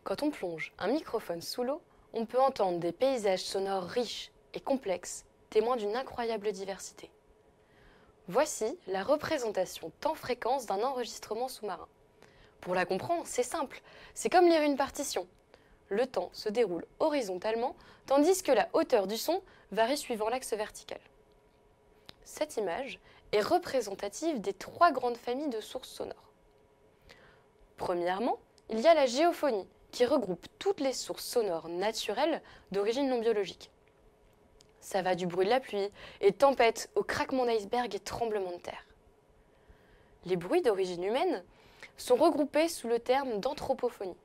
Quand on plonge un microphone sous l'eau, on peut entendre des paysages sonores riches et complexes, témoins d'une incroyable diversité. Voici la représentation temps-fréquence d'un enregistrement sous-marin. Pour la comprendre, c'est simple, c'est comme lire une partition. Le temps se déroule horizontalement, tandis que la hauteur du son varie suivant l'axe vertical. Cette image est représentative des trois grandes familles de sources sonores. Premièrement, il y a la géophonie, qui regroupe toutes les sources sonores naturelles d'origine non biologique. Ça va du bruit de la pluie et tempête au craquement d'iceberg et tremblements de terre. Les bruits d'origine humaine sont regroupés sous le terme d'anthropophonie.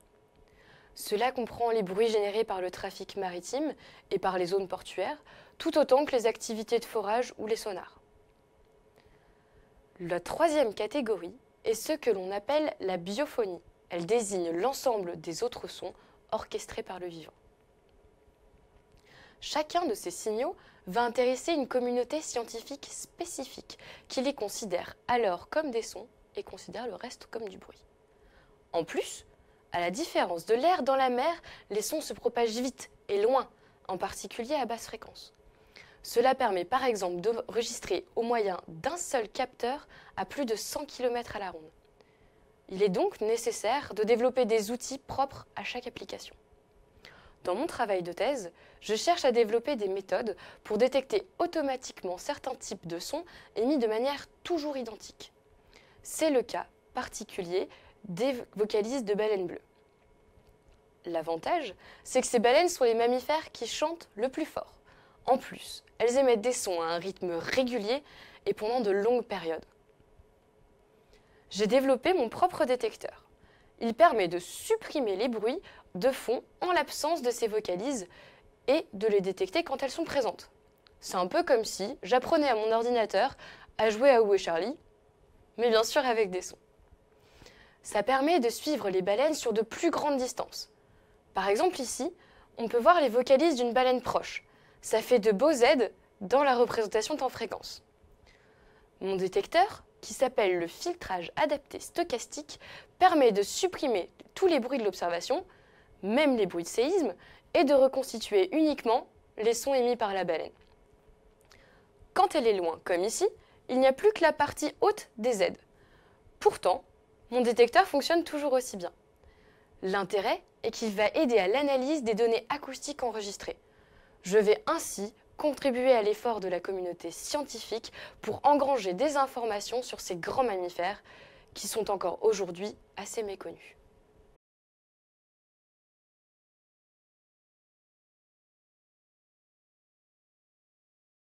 Cela comprend les bruits générés par le trafic maritime et par les zones portuaires, tout autant que les activités de forage ou les sonars. La troisième catégorie est ce que l'on appelle la biophonie. Elle désigne l'ensemble des autres sons orchestrés par le vivant. Chacun de ces signaux va intéresser une communauté scientifique spécifique qui les considère alors comme des sons et considère le reste comme du bruit. En plus, à la différence de l'air dans la mer, les sons se propagent vite et loin, en particulier à basse fréquence. Cela permet par exemple d'enregistrer au moyen d'un seul capteur à plus de 100 km à la ronde. Il est donc nécessaire de développer des outils propres à chaque application. Dans mon travail de thèse, je cherche à développer des méthodes pour détecter automatiquement certains types de sons émis de manière toujours identique. C'est le cas particulier des vocalises de baleines bleues. L'avantage, c'est que ces baleines sont les mammifères qui chantent le plus fort. En plus, elles émettent des sons à un rythme régulier et pendant de longues périodes. J'ai développé mon propre détecteur. Il permet de supprimer les bruits de fond en l'absence de ces vocalises et de les détecter quand elles sont présentes. C'est un peu comme si j'apprenais à mon ordinateur à jouer à Où est Charlie, mais bien sûr avec des sons. Ça permet de suivre les baleines sur de plus grandes distances. Par exemple ici, on peut voir les vocalises d'une baleine proche. Ça fait de beaux aides dans la représentation temps-fréquence. Mon détecteur, qui s'appelle le filtrage adapté stochastique, permet de supprimer tous les bruits de l'observation, même les bruits de séisme, et de reconstituer uniquement les sons émis par la baleine. Quand elle est loin, comme ici, il n'y a plus que la partie haute des aides. Pourtant, mon détecteur fonctionne toujours aussi bien. L'intérêt est qu'il va aider à l'analyse des données acoustiques enregistrées. Je vais ainsi contribuer à l'effort de la communauté scientifique pour engranger des informations sur ces grands mammifères qui sont encore aujourd'hui assez méconnus.